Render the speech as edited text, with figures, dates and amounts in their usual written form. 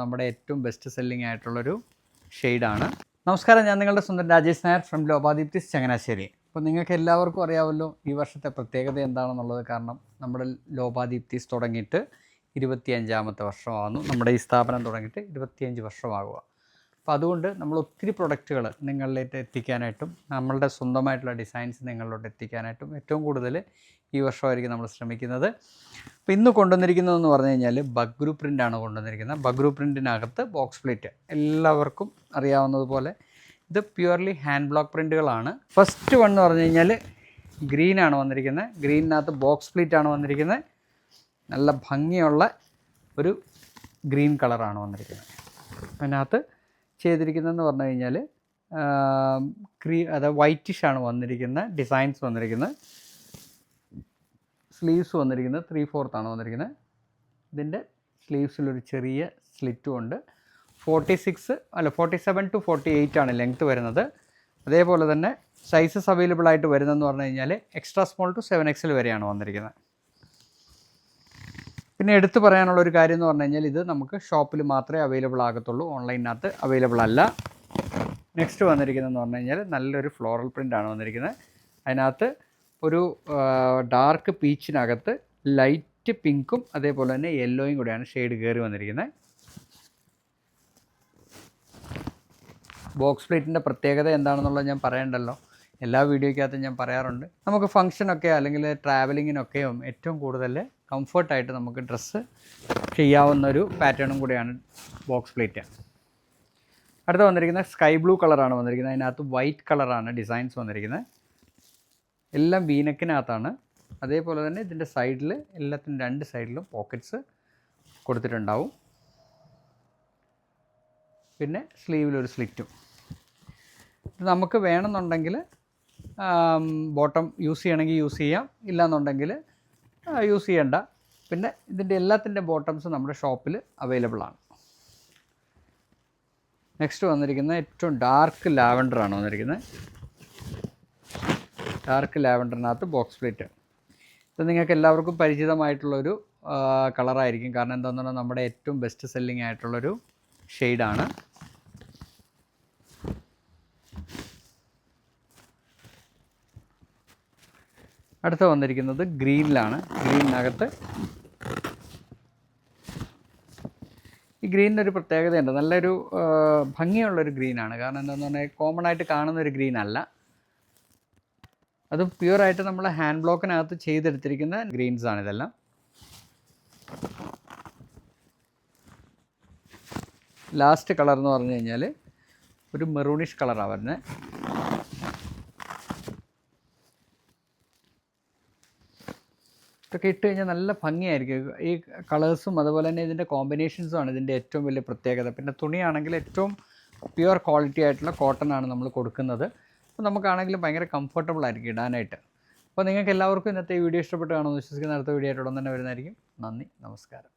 നമ്മുടെ ഏറ്റവും best selling ആയിട്ടുള്ളൊരു ഷെയ്ഡാണ്. നമസ്കാരം, ഞാൻ നിങ്ങളുടെ സ്വന്തം രാജേഷ് നായർ ഫ്രം ലോപാദീപ്തിസ് ചങ്ങനാശ്ശേരി. അപ്പോൾ നിങ്ങൾക്ക് എല്ലാവർക്കും അറിയാമല്ലോ ഈ വർഷത്തെ പ്രത്യേകത എന്താണെന്നുള്ളത്. കാരണം നമ്മുടെ ലോപാദീപ്തിസ് തുടങ്ങിയിട്ട് 25ാമത്തെ വർഷമാകുന്നു. നമ്മുടെ ഈ സ്ഥാപനം തുടങ്ങിയിട്ട് 25 വർഷമാകുക. അപ്പോൾ അതുകൊണ്ട് നമ്മൾ ഒത്തിരി പ്രൊഡക്റ്റുകൾ നിങ്ങളിലേക്ക് എത്തിക്കാനായിട്ടും നമ്മളുടെ സ്വന്തമായിട്ടുള്ള ഡിസൈൻസ് നിങ്ങളിലോട്ട് എത്തിക്കാനായിട്ടും ഏറ്റവും കൂടുതൽ ഈ വർഷമായിരിക്കും നമ്മൾ ശ്രമിക്കുന്നത്. അപ്പോൾ ഇന്ന് കൊണ്ടുവന്നിരിക്കുന്നതെന്ന് പറഞ്ഞു കഴിഞ്ഞാൽ ബഗ്രു പ്രിൻ്റാണ് കൊണ്ടുവന്നിരിക്കുന്നത്. ബഗ്രു പ്രിൻറ്റിനകത്ത് ബോക്സ് പ്ലേറ്റ് എല്ലാവർക്കും അറിയാവുന്നതുപോലെ ഇത് പ്യുവർലി ഹാൻഡ് ബ്ലോക്ക് പ്രിൻറ്റുകളാണ്. ഫസ്റ്റ് വൺ എന്ന് പറഞ്ഞു കഴിഞ്ഞാൽ ഗ്രീനാണ് വന്നിരിക്കുന്നത്. ഗ്രീനിനകത്ത് ബോക്സ് പ്ലേറ്റാണ് വന്നിരിക്കുന്നത്. നല്ല ഭംഗിയുള്ള ഒരു ഗ്രീൻ കളറാണ് വന്നിരിക്കുന്നത്. അതിനകത്ത് ചെയ്തിരിക്കുന്നതെന്ന് പറഞ്ഞു കഴിഞ്ഞാൽ അതായത് വൈറ്റിഷാണ് വന്നിരിക്കുന്ന ഡിസൈൻസ് വന്നിരിക്കുന്നത്. സ്ലീവ്സ് വന്നിരിക്കുന്നത് 3/4 വന്നിരിക്കുന്നത്. ഇതിൻ്റെ സ്ലീവ്സിലൊരു ചെറിയ സ്ലിറ്റും ഉണ്ട്. 47 to 48 ആണ് ലെങ്ത്ത് വരുന്നത്. അതേപോലെ തന്നെ സൈസസ് അവൈലബിൾ ആയിട്ട് വരുന്നതെന്ന് പറഞ്ഞു കഴിഞ്ഞാൽ എക്സ്ട്രാ സ്മോൾ ടു 7XL വരെയാണ് വന്നിരിക്കുന്നത്. പിന്നെ എടുത്തു പറയാനുള്ളൊരു കാര്യം എന്ന് പറഞ്ഞു കഴിഞ്ഞാൽ ഇത് നമുക്ക് ഷോപ്പിൽ മാത്രമേ അവൈലബിൾ ആകത്തുള്ളൂ, ഓൺലൈനകത്ത് അവൈലബിൾ അല്ല. നെക്സ്റ്റ് വന്നിരിക്കുന്നതെന്ന് പറഞ്ഞു കഴിഞ്ഞാൽ നല്ലൊരു ഫ്ലോറൽ പ്രിൻ്റാണ് വന്നിരിക്കുന്നത്. അതിനകത്ത് ഒരു ഡാർക്ക് പീച്ചിനകത്ത് ലൈറ്റ് പിങ്കും അതേപോലെ തന്നെ യെല്ലോയും കൂടെയാണ് ഷെയ്ഡ് കയറി വന്നിരിക്കുന്നത്. ബോക്സ് പ്ലേറ്റിൻ്റെ പ്രത്യേകത എന്താണെന്നുള്ളത് ഞാൻ പറയണ്ടല്ലോ, എല്ലാ വീഡിയോയ്ക്കകത്തും ഞാൻ പറയാറുണ്ട്. നമുക്ക് ഫംഗ്ഷനൊക്കെ അല്ലെങ്കിൽ ട്രാവലിങ്ങിനൊക്കെയും ഏറ്റവും കൂടുതൽ കംഫർട്ടായിട്ട് നമുക്ക് ഡ്രസ്സ് ചെയ്യാവുന്ന ഒരു പാറ്റേണും കൂടെയാണ് ബോക്സ് പ്ലേറ്റ്. അടുത്ത വന്നിരിക്കുന്നത് സ്കൈ ബ്ലൂ കളറാണ് വന്നിരിക്കുന്നത്. അതിനകത്ത് വൈറ്റ് കളറാണ് ഡിസൈൻസ് വന്നിരിക്കുന്നത്. എല്ലാം വീനക്കിനകത്താണ്. അതേപോലെ തന്നെ ഇതിൻ്റെ സൈഡിൽ എല്ലാത്തിനും 2 സൈഡിലും പോക്കറ്റ്സ് കൊടുത്തിട്ടുണ്ടാവും. പിന്നെ സ്ലീവിലൊരു സ്ലിറ്റും. ഇത് നമുക്ക് വേണമെന്നുണ്ടെങ്കിൽ ബോട്ടം യൂസ് ചെയ്യണമെങ്കിൽ യൂസ് ചെയ്യാം, ഇല്ലയെന്നുണ്ടെങ്കിൽ യൂസ് ചെയ്യണ്ട. പിന്നെ ഇതിൻ്റെ എല്ലാത്തിൻ്റെ ബോട്ടംസ് നമ്മുടെ ഷോപ്പിൽ അവൈലബിൾ ആണ്. നെക്സ്റ്റ് വന്നിരിക്കുന്നത് ഏറ്റവും ഡാർക്ക് ലാവൻഡറാണ് വന്നിരിക്കുന്നത്. ഡാർക്ക് ലാവൻഡറിനകത്ത് ബോക്സ് പ്ലേറ്റ്. ഇത് നിങ്ങൾക്ക് എല്ലാവർക്കും പരിചിതമായിട്ടുള്ളൊരു കളറായിരിക്കും. കാരണം എന്താണെന്ന് പറഞ്ഞാൽ നമ്മുടെ ഏറ്റവും ബെസ്റ്റ് സെല്ലിംഗ് ആയിട്ടുള്ളൊരു ഷെയ്ഡാണ്. അടുത്ത വന്നിരിക്കുന്നത് ഗ്രീനിലാണ്. ഗ്രീനിനകത്ത് ഈ ഗ്രീനിനൊരു പ്രത്യേകതയുണ്ട്, നല്ലൊരു ഭംഗിയുള്ളൊരു ഗ്രീനാണ്. കാരണം എന്താണെന്ന് പറഞ്ഞാൽ കോമൺ ആയിട്ട് കാണുന്നൊരു ഗ്രീൻ അല്ല, അത് പ്യുവറായിട്ട് നമ്മൾ ഹാൻഡ് ബ്ലോക്കിനകത്ത് ചെയ്തെടുത്തിരിക്കുന്ന ഗ്രീൻസാണ് ഇതെല്ലാം. ലാസ്റ്റ് കളർ എന്ന് പറഞ്ഞു കഴിഞ്ഞാൽ ഒരു മെറൂണിഷ് കളറാണ് വരുന്നത്. ഇതൊക്കെ ഇട്ട് കഴിഞ്ഞാൽ നല്ല ഭംഗിയായിരിക്കും. ഈ കളേഴ്സും അതുപോലെ തന്നെ ഇതിൻ്റെ കോമ്പിനേഷൻസുമാണ് ഇതിൻ്റെ ഏറ്റവും വലിയ പ്രത്യേകത. പിന്നെ തുണിയാണെങ്കിൽ ഏറ്റവും പ്യുവർ ക്വാളിറ്റി ആയിട്ടുള്ള കോട്ടൺ ആണ് നമ്മൾ കൊടുക്കുന്നത്. അപ്പോൾ നമുക്കാണെങ്കിലും ഭയങ്കര കംഫർട്ടബിൾ ആയിരിക്കും ഇടാനായിട്ട്. അപ്പോൾ നിങ്ങൾക്ക് എല്ലാവർക്കും ഇന്നത്തെ വീഡിയോ ഇഷ്ടപ്പെട്ട് കാണുമെന്ന് വിശ്വസിക്കുന്ന അടുത്ത വീഡിയോ ആയിട്ട് ഉടൻ തന്നെ വരുന്നതായിരിക്കും. നന്ദി, നമസ്കാരം.